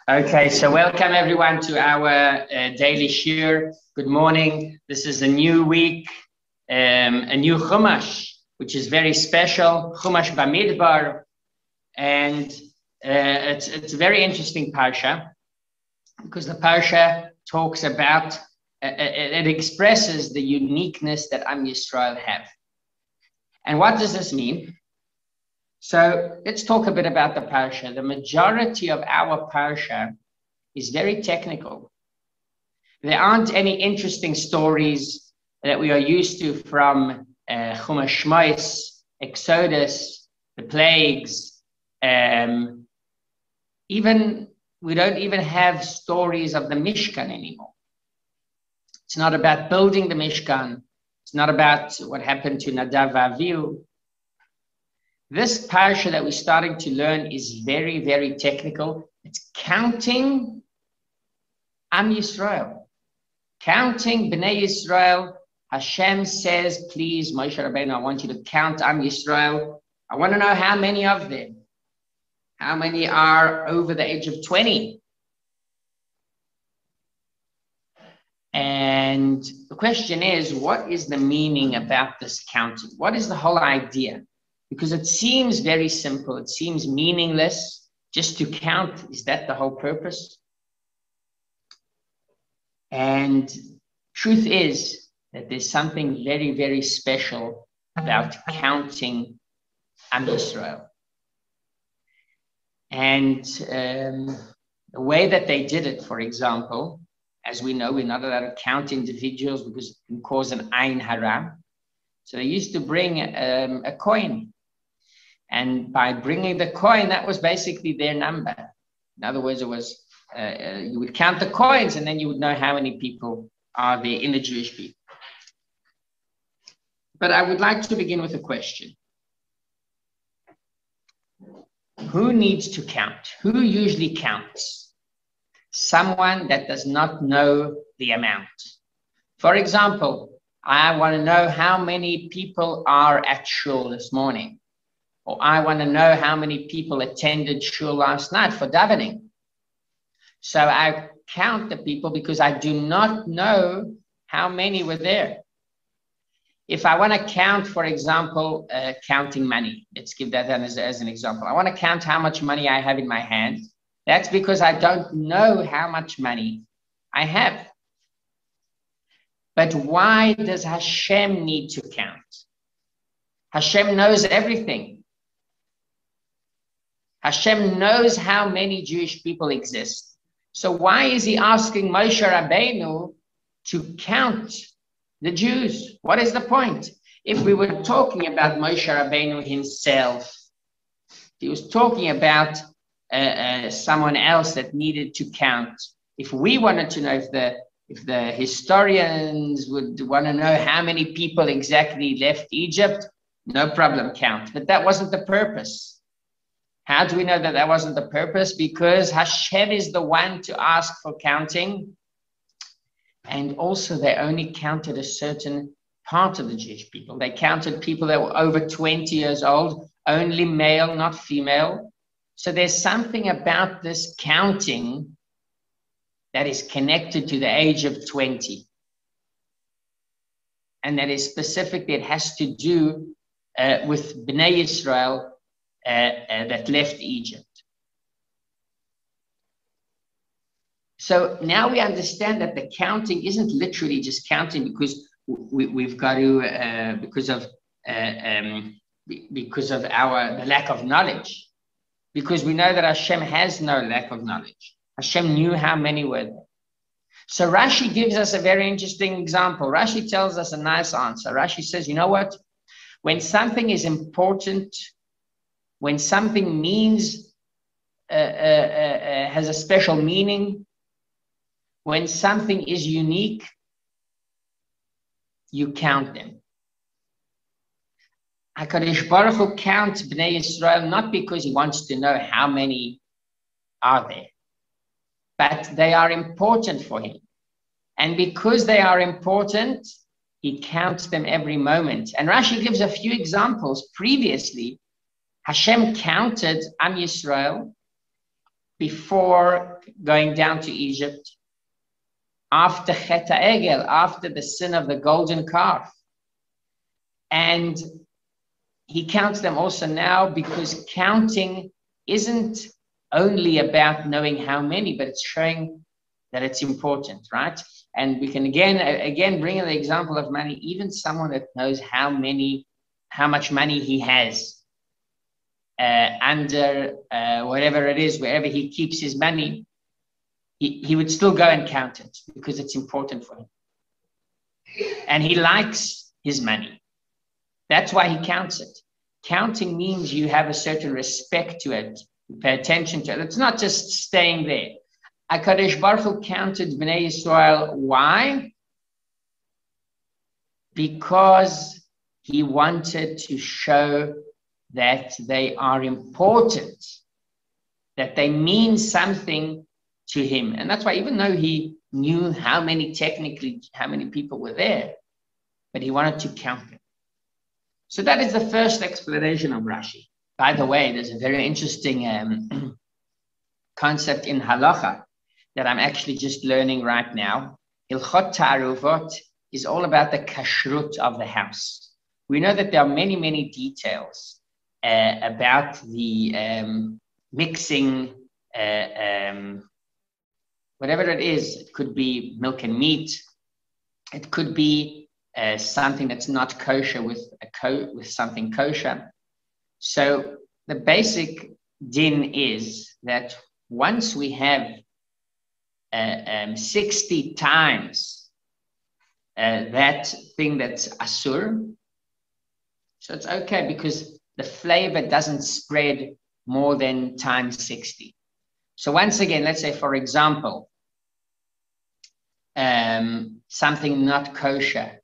Okay, so welcome everyone to our daily shir. Good morning. This is a new week, a new Chumash, which is very special, Chumash Bamidbar, and it's a very interesting Parsha because the Parsha talks about, it expresses the uniqueness that Am Yisrael have. And what does this mean? So let's talk a bit about the Parsha. The majority of our Parsha is very technical. There aren't any interesting stories that we are used to from Chumash Shmos, Exodus, the plagues. We don't even have stories of the Mishkan anymore. It's not about building the Mishkan. It's not about what happened to Nadav Avihu. This parsha that we're starting to learn is very, very technical. It's counting Am Yisrael, counting Bnei Yisrael. Hashem says, please, Moshe Rabbeinu, I want you to count Am Yisrael. I want to know how many of them. How many are over the age of 20? And the question is, what is the meaning about this counting? What is the whole idea? Because it seems very simple. It seems meaningless just to count. Is that the whole purpose? And truth is that there's something very, very special about counting Am Yisrael. And the way that they did it, for example, as we know, we're not allowed to count individuals because it can cause an ayin hara. So they used to bring a coin. And by bringing the coin, that was basically their number. In other words, it was you would count the coins and then you would know how many people are there in the Jewish people. But I would like to begin with a question. Who needs to count? Who usually counts? Someone that does not know the amount. For example, I want to know how many people are at shul this morning. Or I want to know how many people attended shul last night for davening. So I count the people because I do not know how many were there. If I want to count, for example, counting money, let's give that as an example. I want to count how much money I have in my hand. That's because I don't know how much money I have. But why does Hashem need to count? Hashem knows everything. Hashem knows how many Jewish people exist. So why is he asking Moshe Rabbeinu to count the Jews? What is the point? If we were talking about Moshe Rabbeinu himself, he was talking about someone else that needed to count. If we wanted to know, if the historians would want to know how many people exactly left Egypt, no problem, count. But that wasn't the purpose. How do we know that that wasn't the purpose? Because Hashem is the one to ask for counting. And also they only counted a certain part of the Jewish people. They counted people that were over 20 years old, only male, not female. So there's something about this counting that is connected to the age of 20. And that is specifically, it has to do with Bnei Yisrael, that left Egypt. So now we understand that the counting isn't literally just counting because we've got to because of the lack of knowledge. Because we know that Hashem has no lack of knowledge. Hashem knew how many were there. So Rashi gives us a very interesting example. Rashi tells us a nice answer. Rashi says, you know what? When something is important, when something means, has a special meaning, when something is unique, you count them. HaKadosh Baruch Hu counts Bnei Yisrael not because he wants to know how many are there, but they are important for him. And because they are important, he counts them every moment. And Rashi gives a few examples. Previously, Hashem counted Am Yisrael before going down to Egypt, after Chet HaEgel, after the sin of the golden calf. And he counts them also now, because counting isn't only about knowing how many, but it's showing that it's important, right? And we can again bring in the example of money. Even someone that knows how much money he has under whatever it is, wherever he keeps his money, he would still go and count it because it's important for him. And he likes his money. That's why he counts it. Counting means you have a certain respect to it, you pay attention to it. It's not just staying there. HaKadosh Baruch Hu counted Bnei Yisrael. Why? Because he wanted to show that they are important, that they mean something to him. And that's why, even though he knew how many people were there, but he wanted to count them. So that is the first explanation of Rashi. By the way, there's a very interesting concept in halacha that I'm actually just learning right now. Hilchot Ta'aruvot is all about the kashrut of the house. We know that there are many, many details about the mixing, whatever it is. It could be milk and meat. It could be something that's not kosher with something kosher. So the basic din is that once we have 60 times that thing that's asur, so it's okay, because the flavor doesn't spread more than times 60. So once again, let's say, for example, something not kosher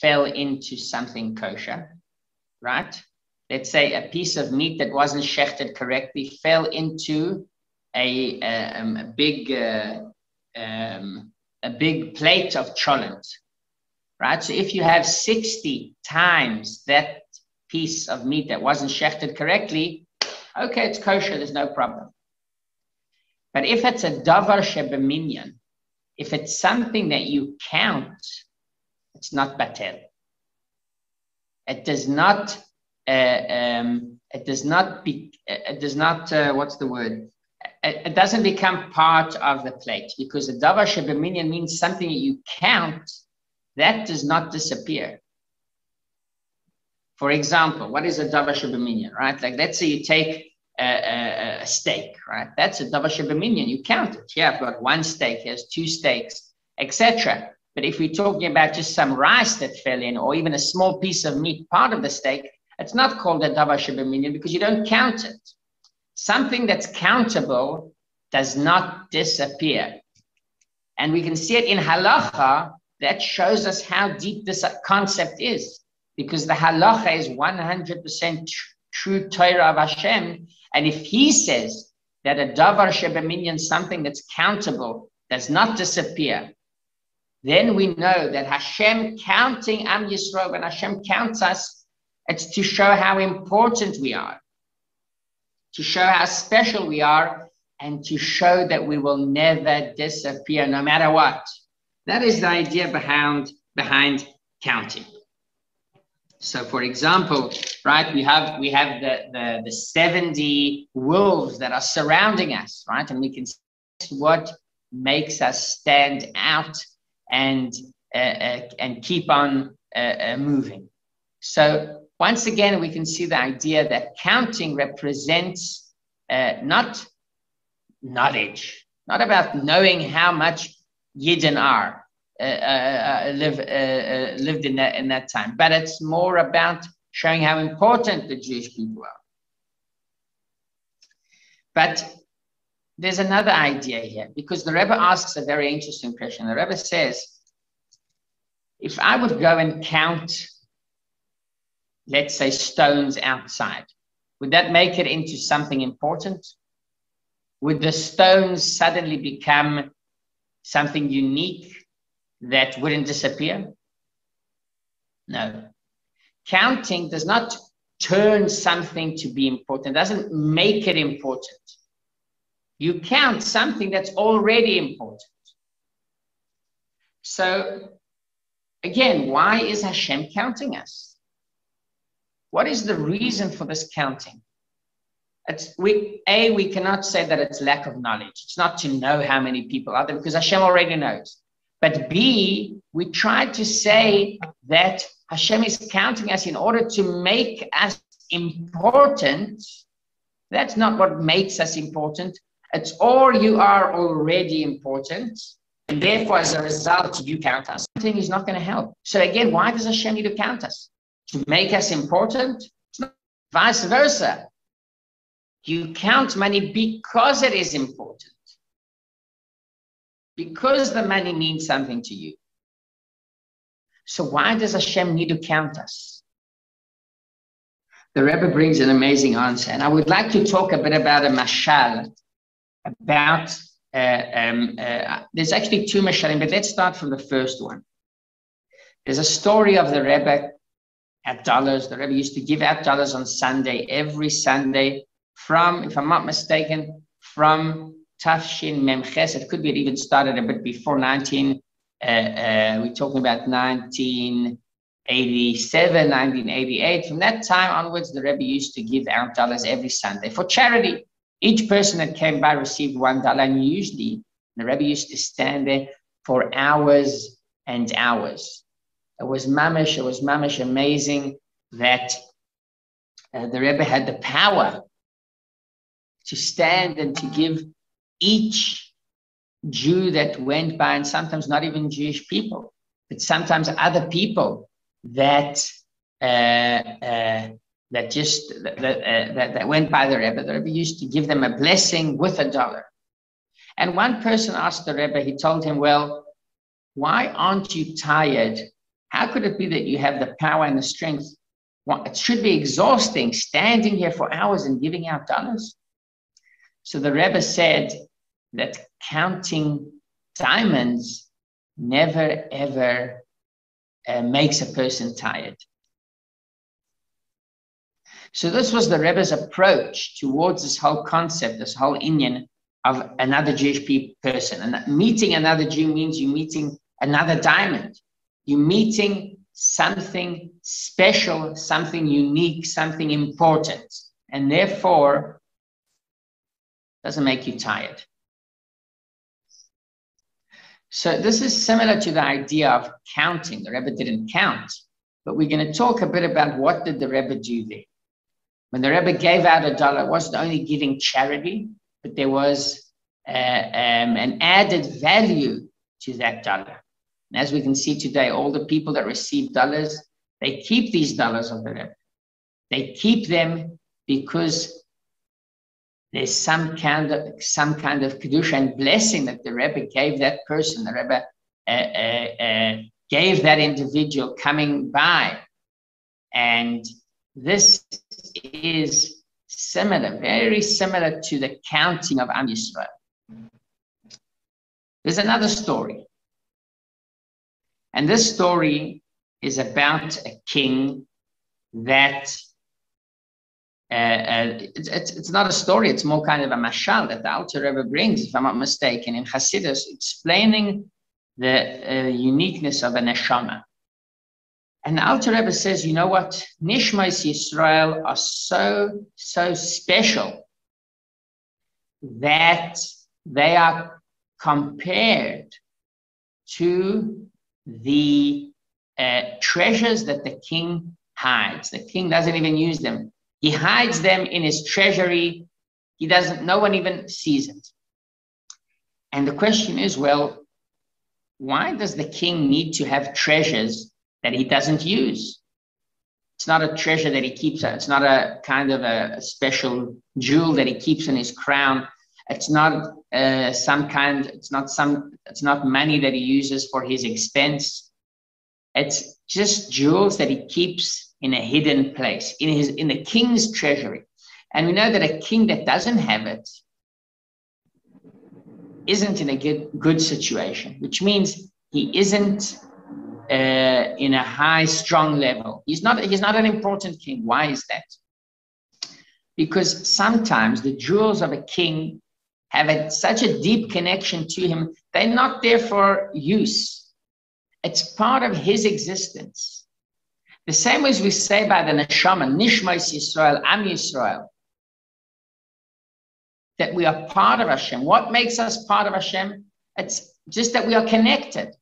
fell into something kosher, right? Let's say a piece of meat that wasn't shechted correctly fell into a big plate of cholent, right? So if you have 60 times that piece of meat that wasn't shechted correctly, okay, it's kosher, there's no problem. But if it's a davar shebeminyan, if it's something that you count, it's not batel. It does not. It doesn't become part of the plate, because a davar shebeminyan means something that you count that does not disappear. For example, what is a davar shebeminyan, right? Like, let's say you take a steak, right? That's a davar shebeminyan. You count it. Yeah, I've got one steak, here's two steaks, etc. But if we're talking about just some rice that fell in, or even a small piece of meat, part of the steak, it's not called a davar shebeminyan because you don't count it. Something that's countable does not disappear. And we can see it in halacha. That shows us how deep this concept is, because the halacha is 100% true Torah of Hashem. And if he says that a davar shebeminyan, something that's countable, does not disappear, then we know that Hashem counting Am Yisrael, when Hashem counts us, it's to show how important we are, to show how special we are, and to show that we will never disappear no matter what. That is the idea behind counting. So, for example, right, we have the 70 wolves that are surrounding us, right, and we can see what makes us stand out and keep on moving. So once again, we can see the idea that counting represents not knowledge, not about knowing how much Yidden are lived in that time, but it's more about showing how important the Jewish people are. But there's another idea here, because the Rebbe asks a very interesting question. The Rebbe says, if I would go and count, let's say, stones outside, would that make it into something important? Would the stones suddenly become something unique that wouldn't disappear? No. Counting does not turn something to be important, it doesn't make it important. You count something that's already important. So again, why is Hashem counting us? What is the reason for this counting? We cannot say that it's lack of knowledge. It's not to know how many people are there, because Hashem already knows. But B, we try to say that Hashem is counting us in order to make us important. That's not what makes us important. It's or you are already important, and therefore, as a result, you count us. Something is not going to help. So again, why does Hashem need to count us? To make us important? It's not vice versa. You count money because it is important. Because the money means something to you. So why does Hashem need to count us? The Rebbe brings an amazing answer. And I would like to talk a bit about a mashal, about, there's actually two mashalim, but let's start from the first one. There's a story of the Rebbe at dollars. The Rebbe used to give out dollars on Sunday, every Sunday, from, if I'm not mistaken, from Tafshin Memches. It could be it even started a bit before we're talking about 1987, 1988. From that time onwards, the Rebbe used to give out dollars every Sunday for charity. Each person that came by received $1, and usually the Rebbe used to stand there for hours and hours. It was mamish amazing that the Rebbe had the power to stand and to give each Jew that went by, and sometimes not even Jewish people, but sometimes other people that went by the Rebbe. The Rebbe used to give them a blessing with $1. And one person asked the Rebbe, he told him, well, why aren't you tired? How could it be that you have the power and the strength? Well, it should be exhausting standing here for hours and giving out dollars. So the Rebbe said that counting diamonds never, ever makes a person tired. So this was the Rebbe's approach towards this whole concept, this whole inyan of another Jewish person. And meeting another Jew means you're meeting another diamond. You're meeting something special, something unique, something important. And therefore, doesn't make you tired. So this is similar to the idea of counting. The Rebbe didn't count, but we're going to talk a bit about what did the Rebbe do there. When the Rebbe gave out $1, it wasn't only giving charity, but there was an added value to that dollar. And as we can see today, all the people that receive dollars, they keep these dollars of the Rebbe. They keep them because there's some kind of kedusha and blessing that the Rebbe gave that person. The Rebbe gave that individual coming by, and this is similar, very similar to the counting of Am Yisrael. There's another story, and this story is about a king that. It's not a story, it's more kind of a mashal that the Alter Rebbe brings, if I'm not mistaken, in Hasidus, explaining the uniqueness of a Neshama. And the Alter Rebbe says, you know what? Nishmas Yisrael are so special that they are compared to the treasures that the king hides. The king doesn't even use them. He hides them in his treasury. No one even sees it. And the question is, well, why does the king need to have treasures that he doesn't use? It's not a treasure that he keeps. It's not a kind of a special jewel that he keeps in his crown. It's not it's not money that he uses for his expense. It's just jewels that he keeps in a hidden place, in the king's treasury. And we know that a king that doesn't have it isn't in a good situation, which means he isn't in a high, strong level. He's not an important king. Why is that? Because sometimes the jewels of a king have such a deep connection to him. They're not there for use. It's part of his existence. The same as we say by the Neshama, Nishmos Yisrael, Am Yisrael, that we are part of Hashem. What makes us part of Hashem? It's just that we are connected.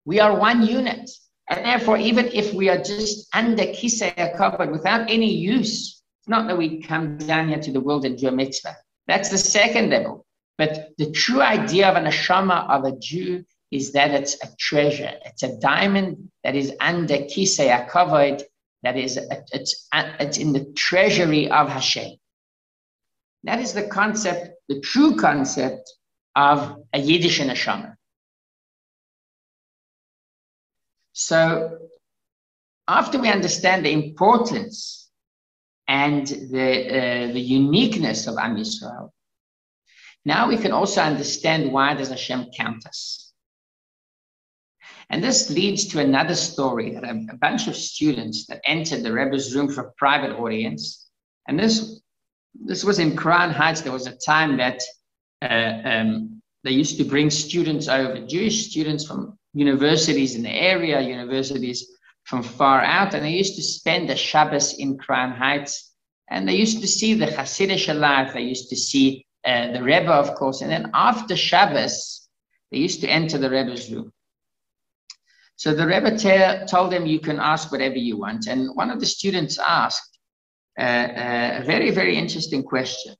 We are one unit. And therefore, even if we are just under Kisei HaKavod without any use, it's not that we come down here to the world and do a mitzvah. That's the second level. But the true idea of a neshama of a Jew is that it's a treasure. It's a diamond that is under Kisei HaKavod, that is, it's in the treasury of Hashem. That is the concept, the true concept of a Yiddish neshama. So after we understand the importance and the uniqueness of Am Yisrael, now we can also understand why does Hashem count us. And this leads to another story that a bunch of students that entered the Rebbe's room for a private audience. And this was in Crown Heights. There was a time that they used to bring students over, Jewish students from universities in the area, universities from far out, and they used to spend the Shabbos in Crown Heights, and they used to see the Hasidic life, they used to see the Rebbe, of course, and then after Shabbos, they used to enter the Rebbe's room. So the Rebbe told them, you can ask whatever you want, and one of the students asked a very, very interesting question.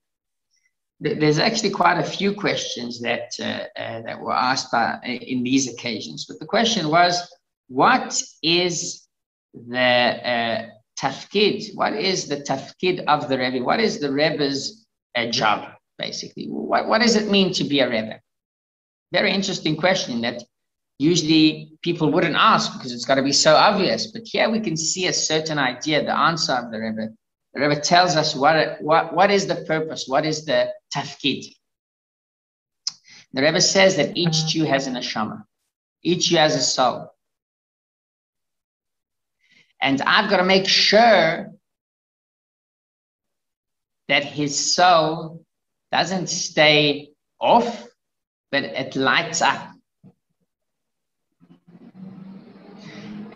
There's actually quite a few questions that were asked in these occasions. But the question was, what is the tafkid? What is the tafkid of the Rebbe? What is the Rebbe's job, basically? What does it mean to be a Rebbe? Very interesting question that usually people wouldn't ask because it's got to be so obvious. But here we can see a certain idea, the answer of the Rebbe. The Rebbe tells us what is the purpose, what is the tafkid. The Rebbe says that each Jew has a neshama, each Jew has a soul. And I've got to make sure that his soul doesn't stay off, but it lights up.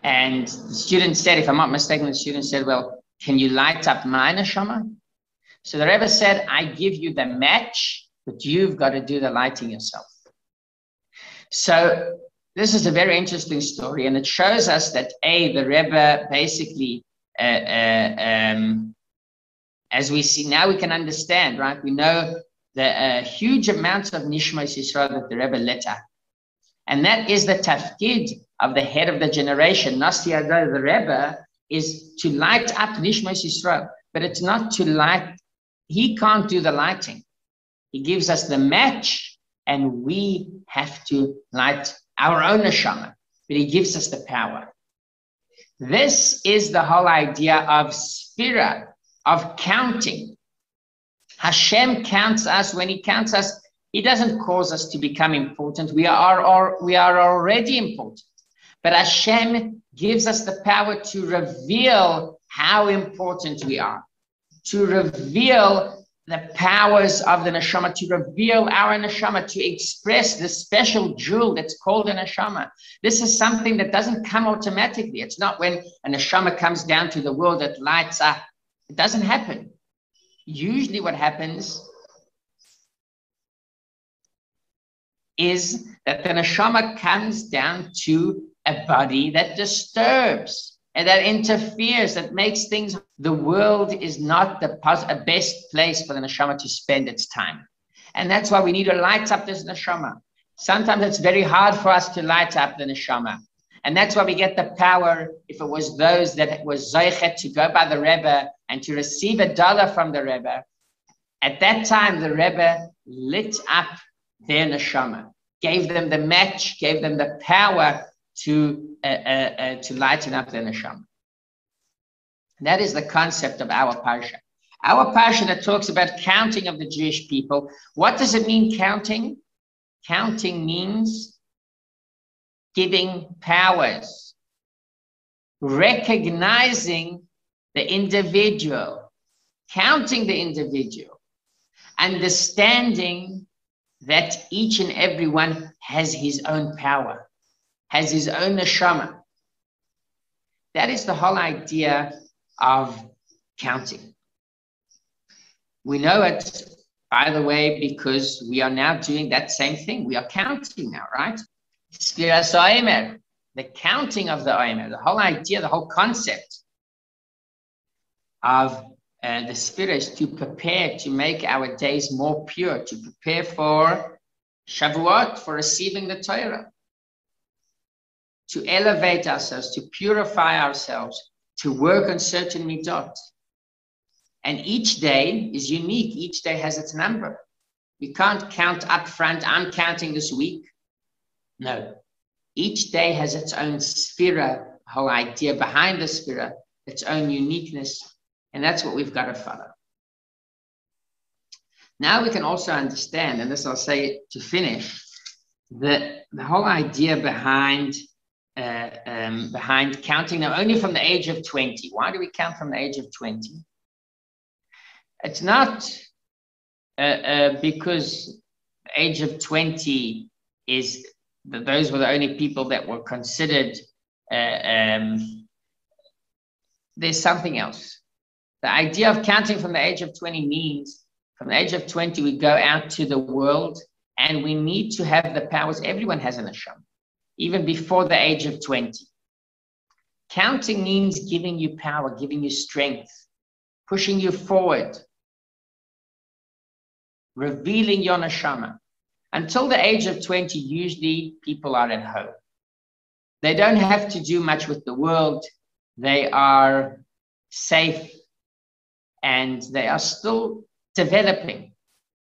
And the student said, if I'm not mistaken, the student said, well, can you light up my neshama? So the Rebbe said, I give you the match, but you've got to do the lighting yourself. So this is a very interesting story, and it shows us that the Rebbe basically, as we see now, we can understand, right? We know the huge amounts of Nishmos Yisrael that the Rebbe let up. And that is the tafkid of the head of the generation. Nasi Yado, the Rebbe, is to light up Nishmos Yisrael, but it's not to light. He can't do the lighting. He gives us the match, and we have to light our own neshama, but he gives us the power. This is the whole idea of spira, of counting. Hashem counts us. When he counts us, he doesn't cause us to become important. We are already important. But Hashem gives us the power to reveal how important we are, to reveal the powers of the neshama, to reveal our neshama, to express the special jewel that's called a neshama. This is something that doesn't come automatically. It's not when a neshama comes down to the world that lights up. It doesn't happen. Usually what happens is that the neshama comes down to a body that disturbs and that interferes, that makes things. The world is not the best place for the neshama to spend its time. And that's why we need to light up this neshama. Sometimes it's very hard for us to light up the neshama. And that's why we get the power. If it was those that was zoichet to go by the Rebbe and to receive $1 from the Rebbe, at that time the Rebbe lit up their neshama, gave them the match, gave them the power to lighten up their neshama. That is the concept of our parsha. Our parsha that talks about counting of the Jewish people. What does it mean, counting? Counting means giving powers, recognizing the individual, counting the individual, understanding that each and every one has his own power, has his own neshama. That is the whole idea of counting. We know it, by the way, because we are now doing that same thing. We are counting now, right? Sfiras Omer, the counting of the Omer, the whole idea, the whole concept of the Sfira is to prepare, to make our days more pure, to prepare for Shavuot, for receiving the Torah, to elevate ourselves, to purify ourselves, to work on certain midot. And each day is unique. Each day has its number. We can't count up front, I'm counting this week. No. Each day has its own Sfira, whole idea behind the Sfira, its own uniqueness. And that's what we've got to follow. Now we can also understand, and this I'll say to finish, the whole idea behind counting now only from the age of 20. Why do we count from the age of 20? It's not because the age of 20 is that those were the only people that were considered. There's something else. The idea of counting from the age of 20 means from the age of 20, we go out to the world and we need to have the powers. Everyone has an Neshama, even before the age of 20. Counting means giving you power, giving you strength, pushing you forward, revealing your Neshama. Until the age of 20, usually people are at home. They don't have to do much with the world. They are safe and they are still developing.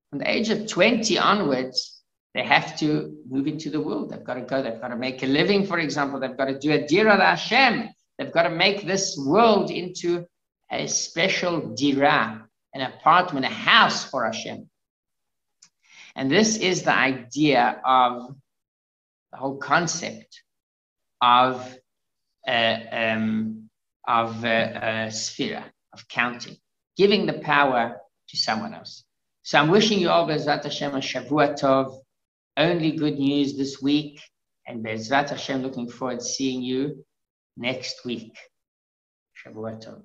From the age of 20 onwards, they have to move into the world. They've got to go. They've got to make a living, for example. They've got to do a dira Hashem. They've got to make this world into a special dira, an apartment, a house for Hashem. And this is the idea of the whole concept of Sfira, of counting, giving the power to someone else. So I'm wishing you all Be'ezrat Hashem a Shavua Tov, only good news this week, and Be'ezrat Hashem looking forward to seeing you next week. Shavua Tov.